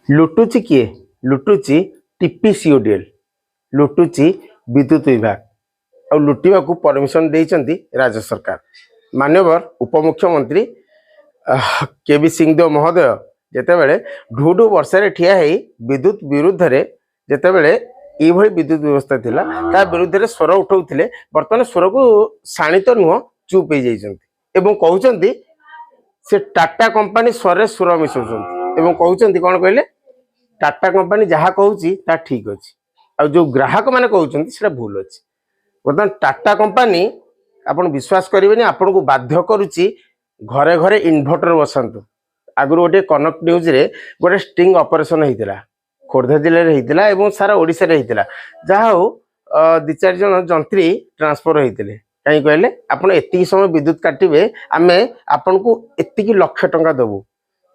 लुटुची किए लुटुची टीपीसीओडीएल लुटुची विद्युत विभाग आ लुटिवा को परमिशन देइचंती राज्य सरकार। मान्यवर उपमुख्यमंत्री केबी सिंहदेव महोदय जेतेबेले ढूढू वर्षा ठिया है विद्युत विरुद्ध रे जेतेबेले एभली विद्युत व्यवस्था थिला ता विरुद्ध रे स्वर उठाउथिले वर्तमान स्वर को शाणित नुह चुप हो जाइचंती एवं कहउचंती से टाटा कंपनी स्वर सुर मिसौचंती एवं कहउचंती कोन कहले टाटा कंपनी जहाँ कहूँ ता ठीक अच्छे आ जो ग्राहक मैंने कहते से भूल अच्छे। बर्तमान टाटा कंपनी आपन विश्वास करेंगे आपन को बाध्य करुच्ची घरे घरे इन्भर्टर बसातु। आगुरी गोटे कनक न्यूज रे गोटे स्टिंग ऑपरेशन होता खोर्धा जिले में होता और सारा ओडिशा रे होता जहाँ हो 2-4 जन जंत्री ट्रांसफर होते कहीं कहले आपन एति समय विद्युत काटे आम आपन को एति लक्ष टंका देवु।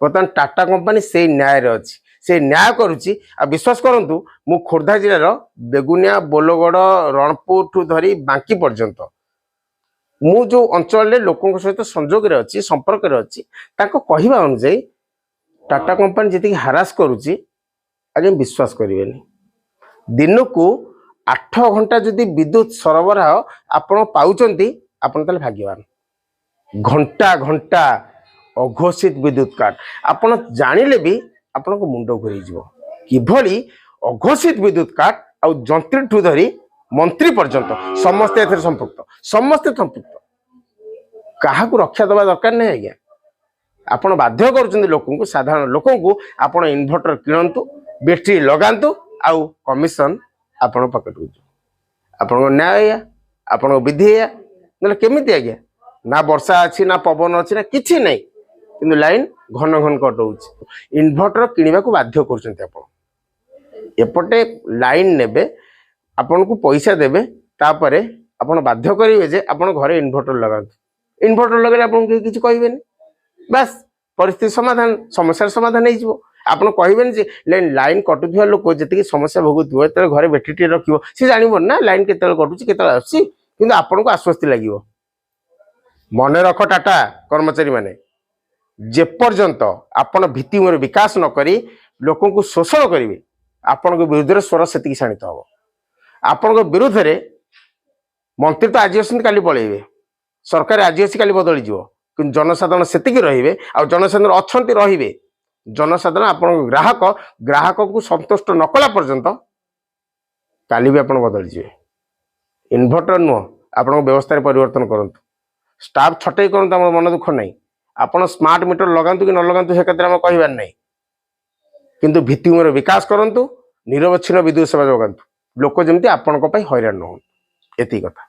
बर्तमान टाटा कंपनी से न्याय रे अच्छी से न्याय करुच्ची आ विश्वास करंतु मु खोर्धा जिलार बेगुनिया बोलगड़ रणपुर ठू धरी बांकी पर्यंत मु जो अंचल लोकों सहित संजोग रे अच्छी संपर्क रे अच्छी ताको कहिबा अनुसार टाटा कंपनी जी हारास करुच्ची आगे विश्वास करेंगे दिन को 8 घंटा जदि विद्युत सरबराह आपण पाउचंती आपण ताले भाग्यवान। घंटा घंटा अघोषित विद्युत काट आपण जानिले भी आपण को मुंड घुरी जीवो किभली अघोषित विद्युत काट आ जंत्री ठू धरी मंत्री पर्यंत समस्त एथरे संपृक्त काहा को रक्षा दबा दरकार नहीं आज्ञा। आपण बाध्य करूछन लोकों को साधारण लोकों को आपण इन्वर्टर किणंतु बैटरी लगांतु आउ कमिशन आपण पॉकेट को आपण न्याय आपण विधि ना केमिति आज्ञा ना वर्षा अच्छी ना पवन अच्छी ना किछि नहीं किंतु लाइन घन घन कटाऊँ इन्भर्टर किणवा को बाध्य करपटे लाइन ने आपन को पैसा देवे तापरे आपन बाध्य करेंगे जे आपन घरे इन्भर्टर लगातु। इन्भर्टर लगे आपन किसी कहे बस परिस्थिति समाधान समस्या समाधान हो आपन कहे जे लाइन कटुवा लोक जी समस्या भोगुव जो घरे बैटरी रखियो सी जानव ना लाइन के कटुची के आसुच्छी आपन को आश्वस्ति लगे। मन रख टाटा कर्मचारी माने जेपर्यंत आपण भित्तिमूल विकास न करी लोकों को शोषण करेंगे आपण विरुद्ध स्वर से शाणित हम। आपण विरुद्ध रे मंत्री तो आज आसते काली पलैबे सरकार आज आसी काली बदली जीव कि जनसाधारण से रे आ जनसाधारण अच्छा रे जनसाधारण आपण ग्राहक को संतुष्ट न कला पर्यंत काली भी आपण बदली जीवे। इन्भर्टर नुह आपण व्यवस्था परिवर्तन करंतु स्टाफ छटई करंतु हमर मन दुख नहीं आपण स्मार्ट मीटर लगांतु कि न लगांतु से क्षेत्र में कहबार नहीं किंतु भित्तिमूल विकास करंतु निरवच्छिन्न विद्युत सेवा जोगांतु लोक जमती आपण को हैरान न हो एति कथा।